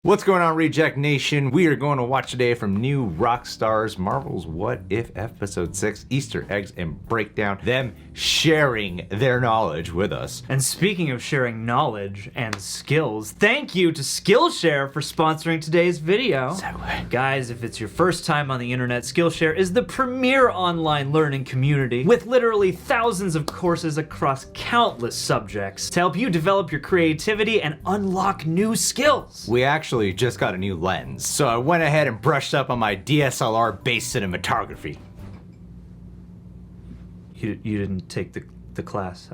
What's going on, Reject Nation? We are going to watch today from new Rockstars Marvel's What If Episode 6 Easter Eggs and Breakdown, them sharing their knowledge with us. And speaking of sharing knowledge and skills, thank you to Skillshare for sponsoring today's video. Segue. Guys, if it's your first time on the internet, Skillshare is the premier online learning community with literally thousands of courses across countless subjects to help you develop your creativity and unlock new skills. We actually just got a new lens, so I went ahead and brushed up on my DSLR-based cinematography. You didn't take the class.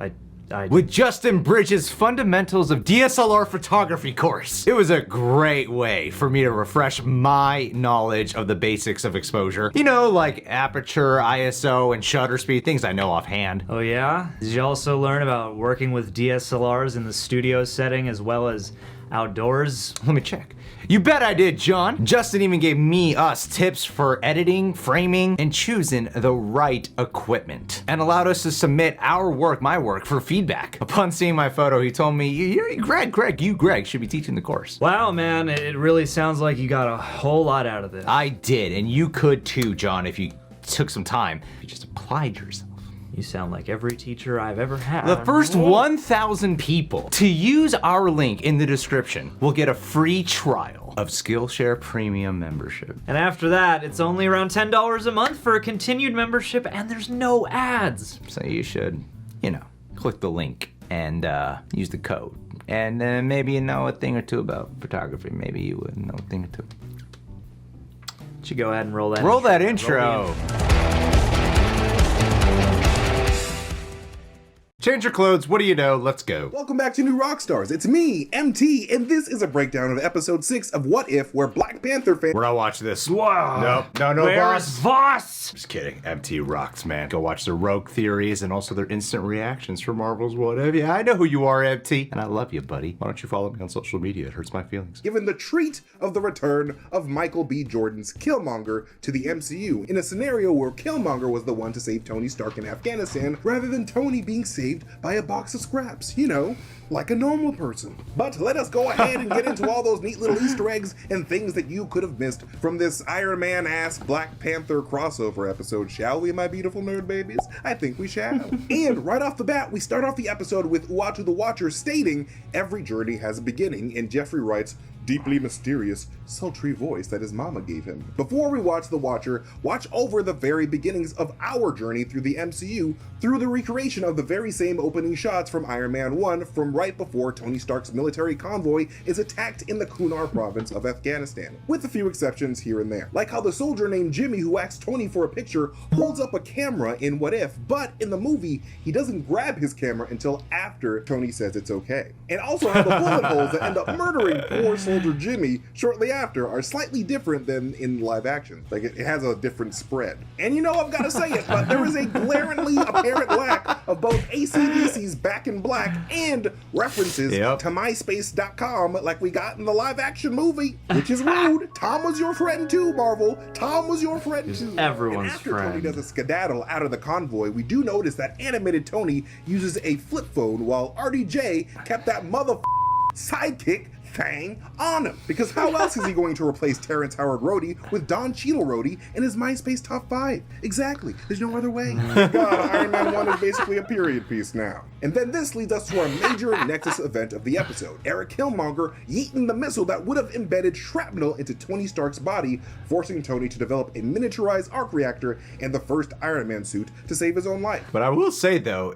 With Justin Bridges' Fundamentals of DSLR Photography course. It was a great way for me to refresh my knowledge of the basics of exposure. You know, like aperture, ISO, and shutter speed, things I know offhand. Oh yeah? Did you also learn about working with DSLRs in the studio setting as well as outdoors? Let me check. You bet I did, John. Justin even gave us tips for editing, framing, and choosing the right equipment, and allowed us to submit our work, my work, for feedback. Upon seeing my photo, he told me, Greg, should be teaching the course. Wow, man, it really sounds like you got a whole lot out of this. I did, and you could too, John, if you took some time. If you just applied yourself. You sound like every teacher I've ever had. The first 1,000 people to use our link in the description will get a free trial of Skillshare Premium membership. And after that, it's only around $10 a month for a continued membership, and there's no ads. So you should, click the link and use the code. And then maybe you know a thing or two about photography. Maybe you would know a thing or two. Should go ahead and roll that intro. Roll that intro. Change your clothes, what do you know? Let's go. Welcome back to New Rockstars. It's me, MT, and this is a breakdown of episode 6 of What If, where Black Panther fans... We're not watching this. Wow. No, Where's Voss? Just kidding. MT rocks, man. Go watch their rogue theories and also their instant reactions for Marvel's What If. Yeah, I know who you are, MT. And I love you, buddy. Why don't you follow me on social media? It hurts my feelings. Given the treat of the return of Michael B. Jordan's Killmonger to the MCU in a scenario where Killmonger was the one to save Tony Stark in Afghanistan rather than Tony being saved by a box of scraps, like a normal person. But let us go ahead and get into all those neat little Easter eggs and things that you could have missed from this Iron Man-ass Black Panther crossover episode, shall we, my beautiful nerd babies? I think we shall. And right off the bat, we start off the episode with Uatu the Watcher stating, "Every journey has a beginning," and Jeffrey writes, "Deeply mysterious, sultry voice that his mama gave him." Before we watch The Watcher, watch over the very beginnings of our journey through the MCU through the recreation of the very same opening shots from Iron Man 1 from right before Tony Stark's military convoy is attacked in the Kunar province of Afghanistan, with a few exceptions here and there. Like how the soldier named Jimmy who asks Tony for a picture holds up a camera in What If, but in the movie, he doesn't grab his camera until after Tony says it's okay. And also how the bullet holes that end up murdering poor soldier Jimmy shortly after are slightly different than in live action. Like it has a different spread. And I've got to say it, but there is a glaringly apparent lack of both AC/DC's Back in Black and references to MySpace.com like we got in the live action movie, which is rude. Tom was your friend too, Marvel. Tom was your friend too. Everyone's and after friend. Tony does a skedaddle out of the convoy, we do notice that animated Tony uses a flip phone while RDJ kept that sidekick thing on him. Because how else is he going to replace Terrence Howard Rhody with Don Cheadle Rhody in his MySpace top 5? Exactly. There's no other way. God, Iron Man 1 is basically a period piece now. And then this leads us to our major Nexus event of the episode. Erik Killmonger yeeting the missile that would have embedded shrapnel into Tony Stark's body, forcing Tony to develop a miniaturized arc reactor and the first Iron Man suit to save his own life. But I will say though,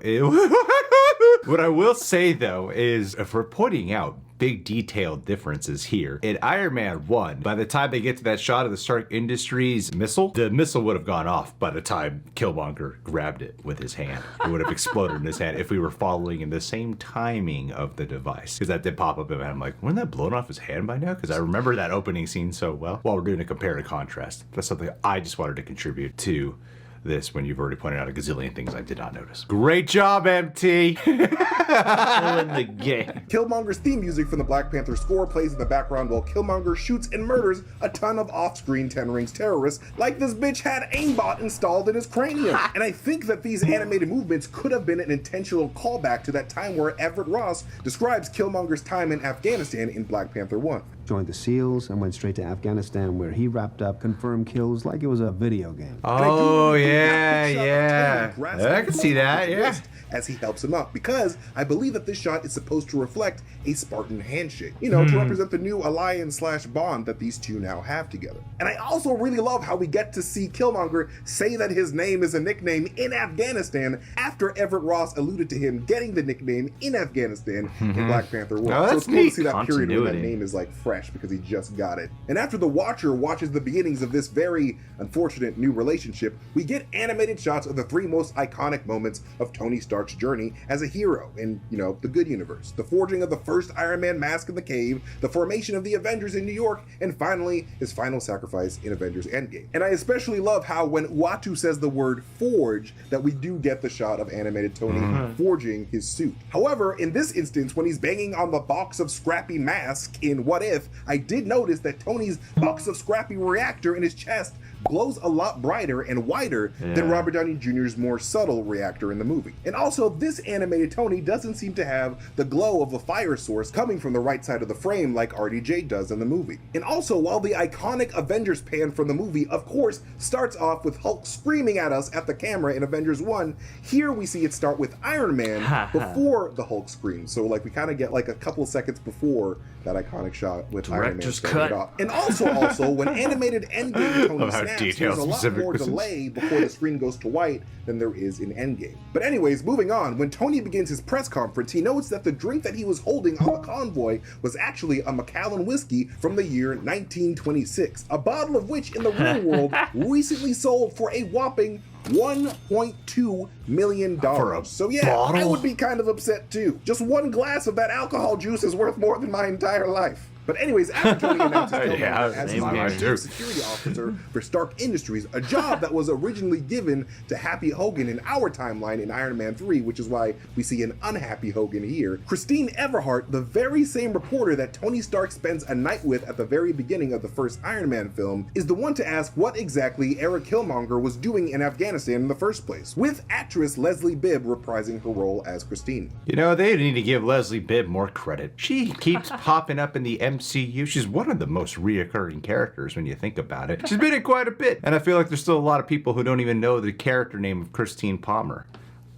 is if we're pointing out big detailed differences here. In Iron Man 1, by the time they get to that shot of the Stark Industries missile, the missile would have gone off by the time Killmonger grabbed it with his hand. It would have exploded in his hand if we were following in the same timing of the device. Because that did pop up and I'm like, wasn't that blown off his hand by now? Because I remember that opening scene so well. While we're doing a compare and contrast, that's something I just wanted to contribute to this when you've already pointed out a gazillion things I did not notice. Great job, MT! In the game. Killmonger's theme music from the Black Panther score plays in the background while Killmonger shoots and murders a ton of off-screen Ten Rings terrorists like this bitch had aimbot installed in his cranium. And I think that these animated movements could have been an intentional callback to that time where Everett Ross describes Killmonger's time in Afghanistan in Black Panther 1. joined the SEALs, and went straight to Afghanistan, where he wrapped up confirmed kills like it was a video game. Oh, yeah. I can see that, yeah. As he helps him up, because I believe that this shot is supposed to reflect a Spartan handshake, you know, to represent the new alliance/bond that these two now have together. And I also really love how we get to see Killmonger say that his name is a nickname in Afghanistan after Everett Ross alluded to him getting the nickname in Afghanistan in Black Panther 1. Oh, so that's it's cool neat. to see that period where that Continuity. name is like fresh because he just got it. And after the Watcher watches the beginnings of this very unfortunate new relationship, we get animated shots of the three most iconic moments of Tony Stark's journey as a hero in, you know, the good universe. The forging of the first Iron Man mask in the cave, the formation of the Avengers in New York, and finally, his final sacrifice in Avengers Endgame. And I especially love how when Uatu says the word forge, that we do get the shot of animated Tony forging his suit. However, in this instance, when he's banging on the box of Scrappy mask in What If, I did notice that Tony's box of Scrappy reactor in his chest glows a lot brighter and wider than Robert Downey Jr.'s more subtle reactor in the movie. And also, this animated Tony doesn't seem to have the glow of a fire source coming from the right side of the frame like RDJ does in the movie. And also, while the iconic Avengers pan from the movie, of course, starts off with Hulk screaming at us at the camera in Avengers 1, here we see it start with Iron Man before the Hulk screams. So like we kind of get like a couple seconds before that iconic shot with Iron Man Director's starting it cut. off. And also, when animated Endgame Tony Love how snaps, detailed there's a lot specific more this is. delay before the screen goes to white than there is in Endgame. But anyways, moving on, when Tony begins his press conference, he notes that the drink that he was holding on the convoy was actually a Macallan whiskey from the year 1926, a bottle of which in the real world recently sold for a whopping $1.2 million. For a So yeah, I bottle? would be kind of upset too. Just one glass of that alcohol juice is worth more than my entire life. But anyways, after Tony announces Killmonger Yeah, as his same new here, too. chief security officer for Stark Industries, a job that was originally given to Happy Hogan in our timeline in Iron Man 3, which is why we see an unhappy Hogan here, Christine Everhart, the very same reporter that Tony Stark spends a night with at the very beginning of the first Iron Man film, is the one to ask what exactly Erik Killmonger was doing in Afghanistan in the first place, with actress Leslie Bibb reprising her role as Christine. You know, they need to give Leslie Bibb more credit. She keeps popping up in the MCU. She's one of the most reoccurring characters when you think about it. She's been in quite a bit. And I feel like there's still a lot of people who don't even know the character name of Christine Palmer.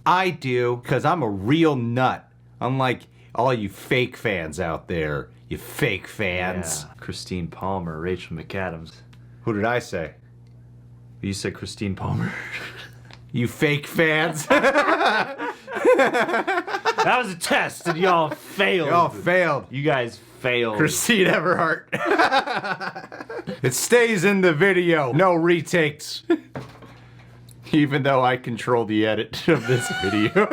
I do, because I'm a real nut. Unlike all you fake fans out there. You fake fans. Yeah. Christine Palmer, Rachel McAdams. Who did I say? You said Christine Palmer. You fake fans. That was a test, and y'all failed. Y'all failed. You guys failed. Christine Everhart. It stays in the video. No retakes. Even though I control the edit of this video.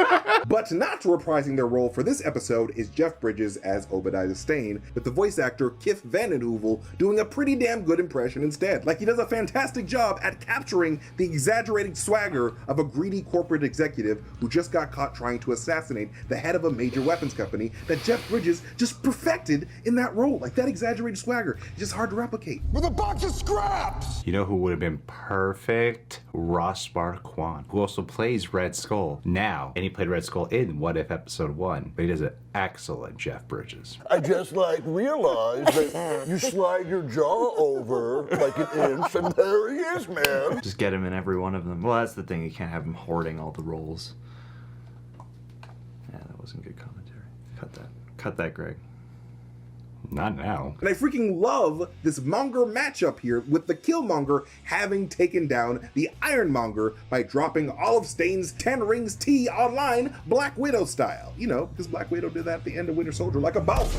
But not reprising their role for this episode is Jeff Bridges as Obadiah Stane, with the voice actor Kith Van Den Heuvel doing a pretty damn good impression instead. Like, he does a fantastic job at capturing the exaggerated swagger of a greedy corporate executive who just got caught trying to assassinate the head of a major weapons company that Jeff Bridges just perfected in that role. Like, that exaggerated swagger is just hard to replicate. With a box of scraps! You know who would have been perfect? Ross Marquand, who also plays Red Skull now. And he played Red Skull in What If Episode 1. But he does an excellent Jeff Bridges. I just realized that you slide your jaw over like an inch and there he is, man. Just get him in every one of them. Well, that's the thing. You can't have him hoarding all the roles. Yeah, that wasn't good commentary. Cut that. Cut that, Greg. Not now. And I freaking love this Monger matchup here with the Killmonger having taken down the Ironmonger by dropping all of Stane's 10 Rings tea online Black Widow style. You know, because Black Widow did that at the end of Winter Soldier like a boss.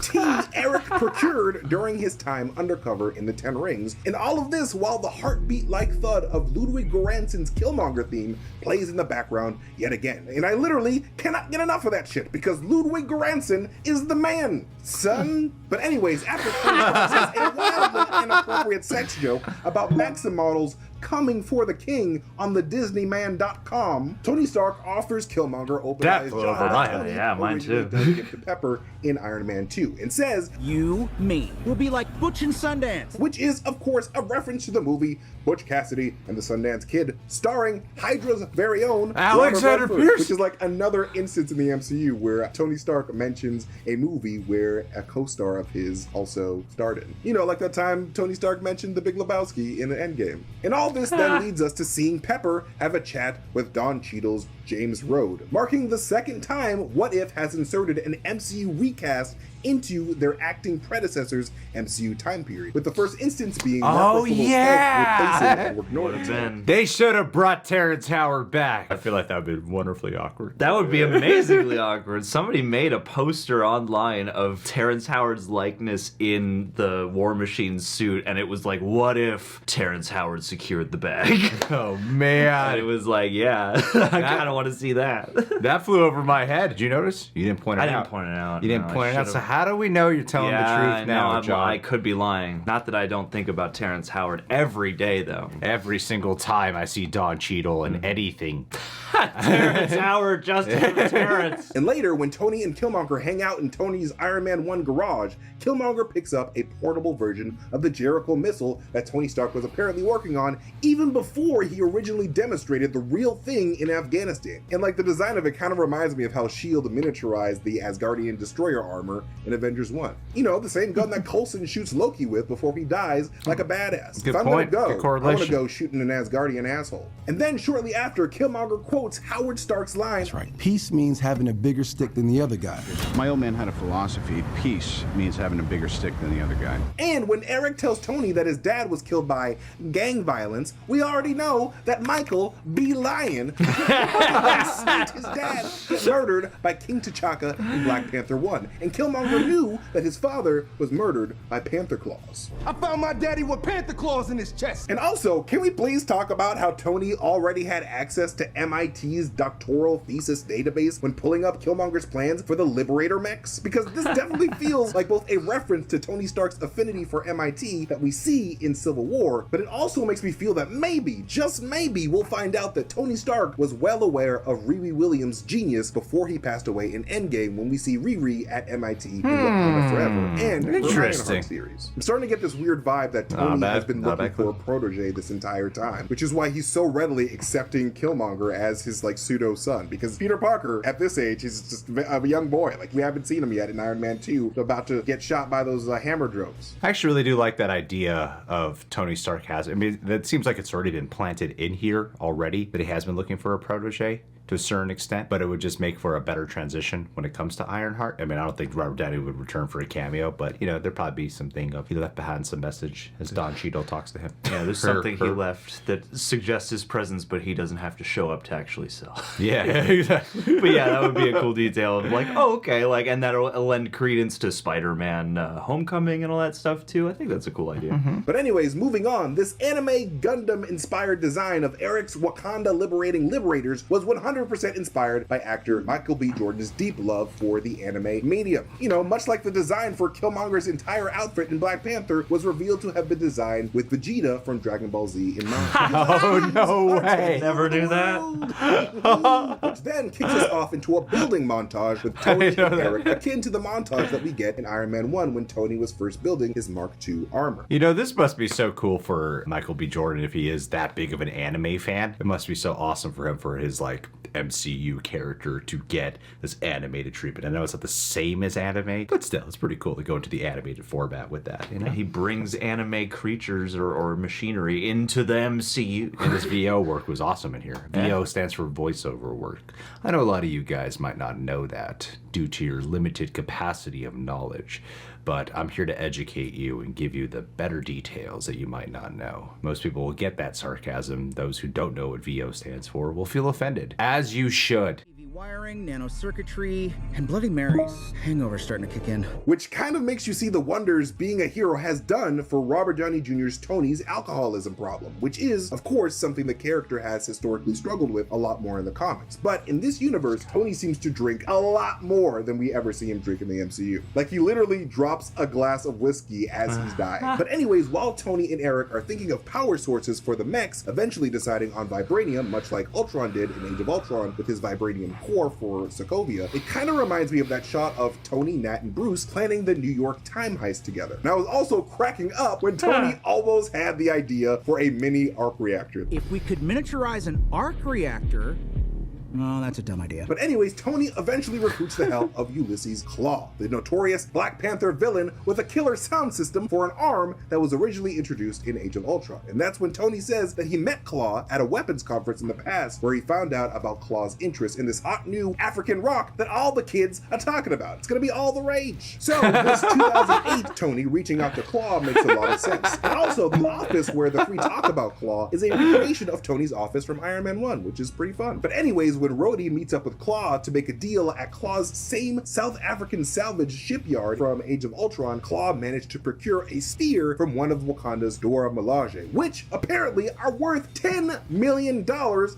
Tea Erik procured during his time undercover in the 10 Rings, and all of this while the heartbeat-like thud of Ludwig Göransson's Killmonger theme plays in the background yet again. And I literally cannot get enough of that shit because Ludwig Göransson is the man, son. But anyways, after 3 process, and while the inappropriate sex joke about Maxim models coming for the king on the Disneyman.com, Tony Stark offers Killmonger open That eyes flew over my head. Yeah, mine too. Does give to Pepper in Iron Man 2 and says, You, me. We'll be like Butch and Sundance. which is, of course, a reference to the movie Butch Cassidy and the Sundance Kid, starring Hydra's very own Alexander Robert Redford, Pierce. which is like another instance in the MCU where Tony Stark mentions a movie where a co-star of his also starred in. You know, like that time Tony Stark mentioned The Big Lebowski in Endgame. And all this then leads us to seeing Pepper have a chat with Don Cheadle's James Rhode, marking the second time What If has inserted an MCU recast into their acting predecessor's MCU time period, with the first instance being Mark Ruffalo's yeah! head replacing Edward Norton. They should have brought Terrence Howard back. I feel like that would be wonderfully awkward. That would be amazingly awkward. Somebody made a poster online of Terrence Howard's likeness in the War Machine suit, and it was like, what if Terrence Howard secured the bag? Oh, And man. it was like, yeah, I kind of want to see that. That flew over my head. Did you notice? You didn't point it I out. didn't point it out. You didn't No, I point it out. So should've. how do we know you're telling the truth now, John? I could be lying. Not that I don't think about Terrence Howard every day, though. Every single time I see Don Cheadle and anything. Terrence Howard, Justin Terrence. And later, when Tony and Killmonger hang out in Tony's Iron Man 1 garage, Killmonger picks up a portable version of the Jericho missile that Tony Stark was apparently working on even before he originally demonstrated the real thing in Afghanistan. And like the design of it kind of reminds me of how S.H.I.E.L.D. miniaturized the Asgardian destroyer armor in Avengers 1. You know, the same gun that Coulson shoots Loki with before he dies like a badass. Good if I'm point. gonna Good go, I correlation. want to go shooting an Asgardian asshole. And then shortly after, Killmonger quotes Howard Stark's line, That's right. Peace means having a bigger stick than the other guy. My old man had a philosophy. Peace means having a bigger stick than the other guy. And when Erik tells Tony that his dad was killed by gang violence, we already know that Michael B. Lion seen his dad get murdered by King T'Chaka in Black Panther 1. And Killmonger knew that his father was murdered by Panther Claws. I found my daddy with Panther claws in his chest. And also, can we please talk about how Tony already had access to MIT's doctoral thesis database when pulling up Killmonger's plans for the Liberator mechs? Because this definitely feels like both a reference to Tony Stark's affinity for MIT that we see in Civil War, but it also makes me feel that maybe, just maybe, we'll find out that Tony Stark was well aware of Riri Williams' genius before he passed away in Endgame when we see Riri at MIT in Wakanda Forever and her Interesting. Ironheart series. I'm starting to get this weird vibe that Tony has been looking for a protege this entire time, which is why he's so readily accepting Killmonger as his like pseudo son, because Peter Parker at this age is just a young boy. Like, we haven't seen him yet in Iron Man 2, about to get shot by those hammer drones. I actually really do like that idea of Tony Stark has. I mean, that seems like it's already been planted in here already, that he has been looking for a protege to a certain extent, but it would just make for a better transition when it comes to Ironheart. I mean, I don't think Robert Downey would return for a cameo, but, you know, there'd probably be something of he left behind some message as Don Cheadle talks to him. Yeah, there's something he left that suggests his presence, but he doesn't have to show up to actually sell. Yeah, exactly. But yeah, that would be a cool detail of like, oh, okay, like, and that'll lend credence to Spider-Man Homecoming and all that stuff too. I think that's a cool idea. But anyways, moving on, this anime Gundam-inspired design of Eric's Wakanda liberating liberators was 100% inspired by actor Michael B. Jordan's deep love for the anime medium. You know, much like the design for Killmonger's entire outfit in Black Panther was revealed to have been designed with Vegeta from Dragon Ball Z in mind. Oh, no way. Never knew that. Which then kicks us off into a building montage with Tony and Erik, akin to the montage that we get in Iron Man 1 when Tony was first building his Mark II armor. You know, this must be so cool for Michael B. Jordan if he is that big of an anime fan. It must be so awesome for him for his, like, MCU character to get this animated treatment. I know it's not the same as anime, but still, it's pretty cool to go into the animated format with that, you know? He brings anime creatures or machinery into the MCU. And his VO work was awesome in here. VO stands for voiceover work. I know a lot of you guys might not know that due to your limited capacity of knowledge, but I'm here to educate you and give you the better details that you might not know. Most people will get that sarcasm. Those who don't know what VO stands for will feel offended, as you should. Wiring, nanocircuitry, and Bloody Marys. Hangover starting to kick in. Which kind of makes you see the wonders being a hero has done for Robert Downey Jr.'s Tony's alcoholism problem, which is, of course, something the character has historically struggled with a lot more in the comics. But in this universe, Tony seems to drink a lot more than we ever see him drink in the MCU. Like, he literally drops a glass of whiskey as he's dying. But anyways, while Tony and Erik are thinking of power sources for the mechs, eventually deciding on vibranium, much like Ultron did in Age of Ultron with his vibranium core for Sokovia, it kind of reminds me of that shot of Tony, Nat, and Bruce planning the New York time heist together. And I was also cracking up when Tony almost had the idea for a mini arc reactor. If we could miniaturize an arc reactor, oh, that's a dumb idea. But anyways, Tony eventually recruits the help of Ulysses Klaue, the notorious Black Panther villain with a killer sound system for an arm that was originally introduced in Age of Ultron. And that's when Tony says that he met Klaue at a weapons conference in the past where he found out about Klaue's interest in this hot new African rock that all the kids are talking about. It's gonna be all the rage. So this 2008 Tony reaching out to Klaue makes a lot of sense. And also, the office where the three talk about Klaue is a recreation of Tony's office from Iron Man 1, which is pretty fun. But anyways, when Rhody meets up with Klaue to make a deal at Klaue's same South African salvage shipyard from Age of Ultron, Klaue managed to procure a spear from one of Wakanda's Dora Milaje, which apparently are worth $10 million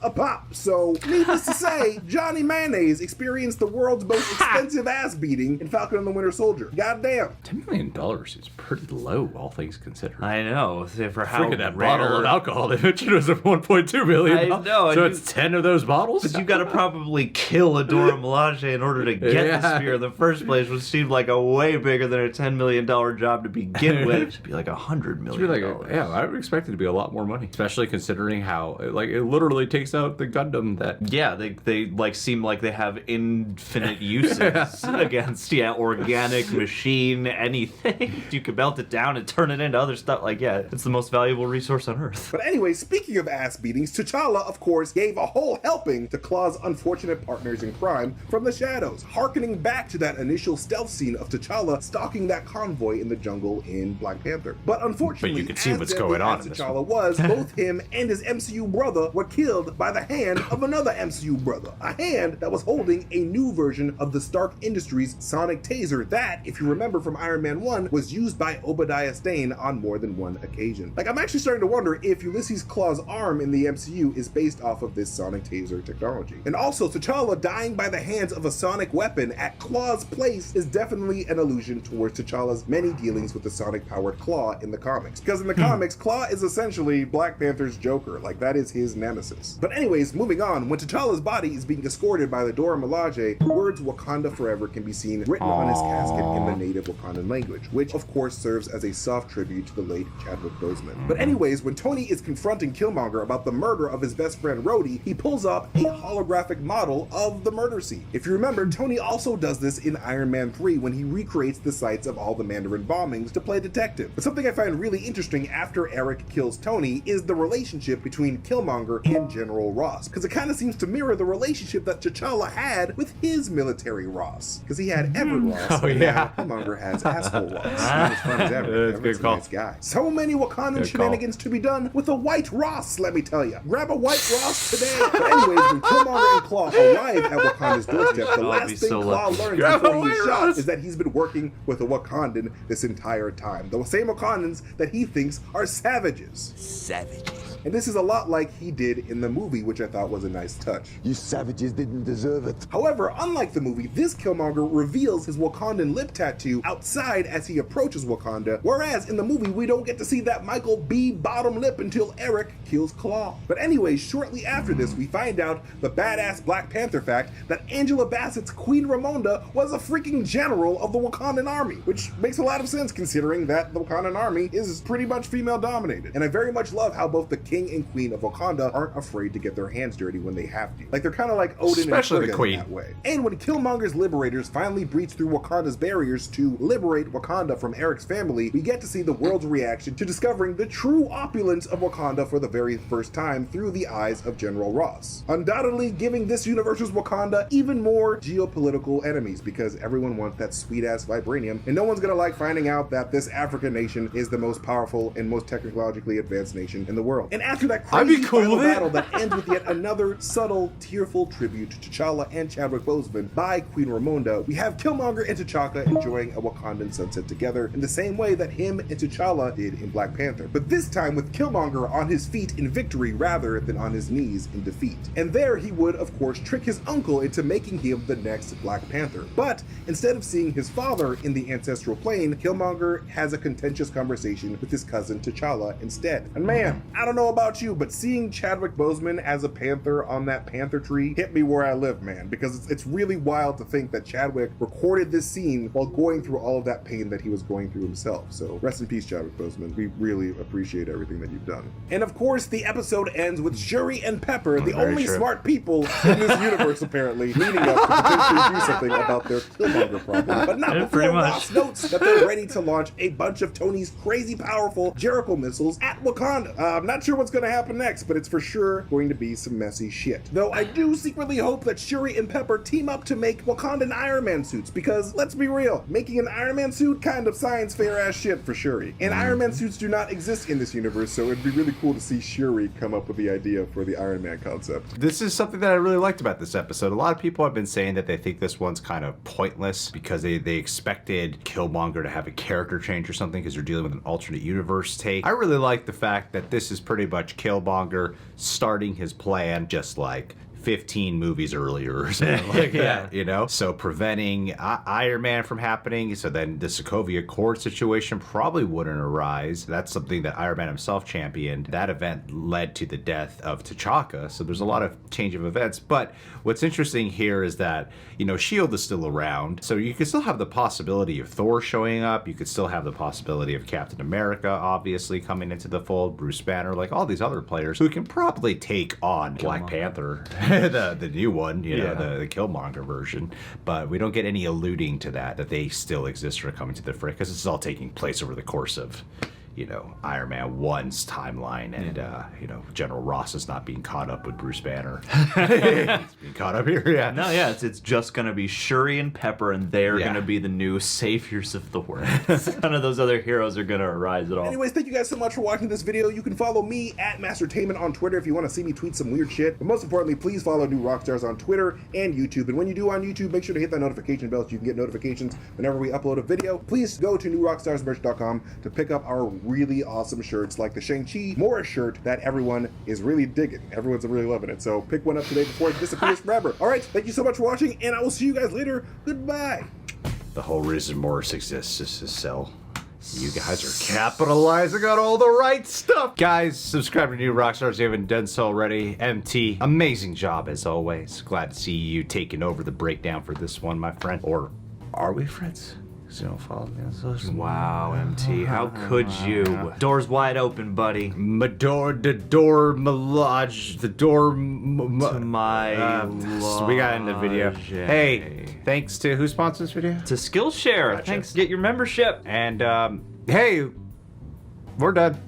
a pop. So, needless to say, Johnny Mayonnaise experienced the world's most expensive ass beating in Falcon and the Winter Soldier. Goddamn. $10 million is pretty low, all things considered. I know. For how Freaking that rare. bottle of alcohol they mentioned was of 1.2 million. I know. So it's 10 of those bottles? But you gotta probably kill a Dora Milaje in order to get the spear in the first place, which seemed like a way bigger than a $10 million job to begin with. It should be like $100 million. Yeah, I would expect it to be a lot more money, especially considering how it literally takes out the Gundam that. Yeah, they like seem like they have infinite uses against organic machine anything. You can melt it down and turn it into other stuff. Like, yeah, it's the most valuable resource on Earth. But anyway, speaking of ass beatings, T'Challa, of course, gave a whole helping to Klaue's unfortunate partners in crime from the shadows, harkening back to that initial stealth scene of T'Challa stalking that convoy in the jungle in Black Panther. But unfortunately, you can see what's going on in this T'Challa was, both him and his MCU brother were killed by the hand of another MCU brother, a hand that was holding a new version of the Stark Industries sonic taser that, if you remember from Iron Man 1, was used by Obadiah Stane on more than one occasion. Like, I'm actually starting to wonder if Ulysses Klaue's arm in the MCU is based off of this sonic taser technology. And also, T'Challa dying by the hands of a sonic weapon at Klaue's place is definitely an allusion towards T'Challa's many dealings with the sonic-powered Klaue in the comics. Because in the comics, Klaue is essentially Black Panther's Joker. Like, that is his nemesis. But anyways, moving on, when T'Challa's body is being escorted by the Dora Milaje, the words Wakanda Forever can be seen written on his casket in the native Wakandan language, which of course serves as a soft tribute to the late Chadwick Boseman. But anyways, when Tony is confronting Killmonger about the murder of his best friend Rhody, he pulls up a holographic model of the murder scene. If you remember, Tony also does this in Iron Man 3 when he recreates the sites of all the Mandarin bombings to play detective. But something I find really interesting after Erik kills Tony is the relationship between Killmonger and General Ross, because it kind of seems to mirror the relationship that T'Challa had with his military Ross, because he had Everett Ross, and now Killmonger has asshole Ross. Not as fun as Everett. Everett's a nice guy. So many Wakandan shenanigans to be done with a white Ross, let me tell you. Grab a white Ross today. But anyways, when Killmonger and Klaue arrive at Wakanda's doorstep, the last thing Klaue learns before he is shot is that he's been working with a Wakandan this entire time. The same Wakandans that he thinks are savages. And this is a lot like he did in the movie, which I thought was a nice touch. You savages didn't deserve it. However, unlike the movie, this Killmonger reveals his Wakandan lip tattoo outside as he approaches Wakanda, whereas in the movie we don't get to see that Michael B. bottom lip until Erik kills Klaue. But anyways, shortly after this, we find out the badass Black Panther fact that Angela Bassett's Queen Ramonda was a freaking general of the Wakandan army, which makes a lot of sense considering that the Wakandan army is pretty much female dominated. And I very much love how both the King and Queen of Wakanda aren't afraid to get their hands dirty when they have to. Like, they're kind of like Odin especially and the Queen in that way. And when Killmonger's liberators finally breach through Wakanda's barriers to liberate Wakanda from Erik's family, we get to see the world's reaction to discovering the true opulence of Wakanda for the very first time through the eyes of General Ross. Undoubtedly basically giving this universe's Wakanda even more geopolitical enemies because everyone wants that sweet-ass vibranium, and no one's gonna like finding out that this African nation is the most powerful and most technologically advanced nation in the world. And after that crazy final battle that ends with yet another subtle, tearful tribute to T'Challa and Chadwick Boseman by Queen Ramonda, we have Killmonger and T'Chaka enjoying a Wakandan sunset together in the same way that him and T'Challa did in Black Panther, but this time with Killmonger on his feet in victory rather than on his knees in defeat. And there he would, of course, trick his uncle into making him the next Black Panther. But instead of seeing his father in the ancestral plane, Killmonger has a contentious conversation with his cousin T'Challa instead. And man, I don't know about you, but seeing Chadwick Boseman as a Panther on that Panther tree hit me where I live, man, because it's really wild to think that Chadwick recorded this scene while going through all of that pain that he was going through himself. So rest in peace, Chadwick Boseman. We really appreciate everything that you've done. And of course, the episode ends with Shuri and Pepper, the only smart people in this universe apparently, meeting up to potentially do something about their Killmonger problem. But not before Ross notes that they're ready to launch a bunch of Tony's crazy powerful Jericho missiles at Wakanda. I'm not sure what's going to happen next, but it's for sure going to be some messy shit. Though I do secretly hope that Shuri and Pepper team up to make Wakandan Iron Man suits, because let's be real, making an Iron Man suit kind of science fair ass shit for Shuri. And Iron Man suits do not exist in this universe, so it'd be really cool to see Shuri come up with the idea for the Iron Man concept. This is something that I really liked about this episode. A lot of people have been saying that they think this one's kind of pointless because they expected Killmonger to have a character change or something because they're dealing with an alternate universe take. I really like the fact that this is pretty much Killmonger starting his plan just like 15 movies earlier or something like that, you know? So preventing Iron Man from happening, so then the Sokovia Accord situation probably wouldn't arise. That's something that Iron Man himself championed. That event led to the death of T'Chaka, so there's a lot of change of events. But what's interesting here is that, you know, S.H.I.E.L.D. is still around, so you could still have the possibility of Thor showing up, you could still have the possibility of Captain America, obviously, coming into the fold, Bruce Banner, like all these other players who can probably take on Black Panther. the new one, you know, the Killmonger version, but we don't get any alluding to that they still exist or are coming to the fray, because this is all taking place over the course of, you know, Iron Man 1's timeline, and you know, General Ross is not being caught up with Bruce Banner. He's being caught up here, it's just gonna be Shuri and Pepper, and they're gonna be the new saviors of the world. None of those other heroes are gonna arise at all. Anyways, thank you guys so much for watching this video. You can follow me at Mastertainment on Twitter if you want to see me tweet some weird shit, but most importantly, please follow New Rockstars on Twitter and YouTube. And when you do on YouTube, make sure to hit that notification bell so you can get notifications whenever we upload a video. Please go to newrockstarsmerch.com to pick up our really awesome shirts like the Shang-Chi Morris shirt that everyone is really digging. Everyone's really loving it. So pick one up today before it disappears forever. All right, thank you so much for watching, and I will see you guys later. Goodbye. The whole reason Morris exists is to sell. You guys are capitalizing on all the right stuff. Guys, subscribe to New Rockstars if you haven't done so already. MT, amazing job as always. Glad to see you taking over the breakdown for this one, my friend. Or are we friends? So don't follow me on social. Wow, MT, how could you? Door's wide open, buddy. The door To my we got in the video. Hey, thanks to who sponsors this video? To Skillshare. Thanks. Get your membership. And hey, we're done.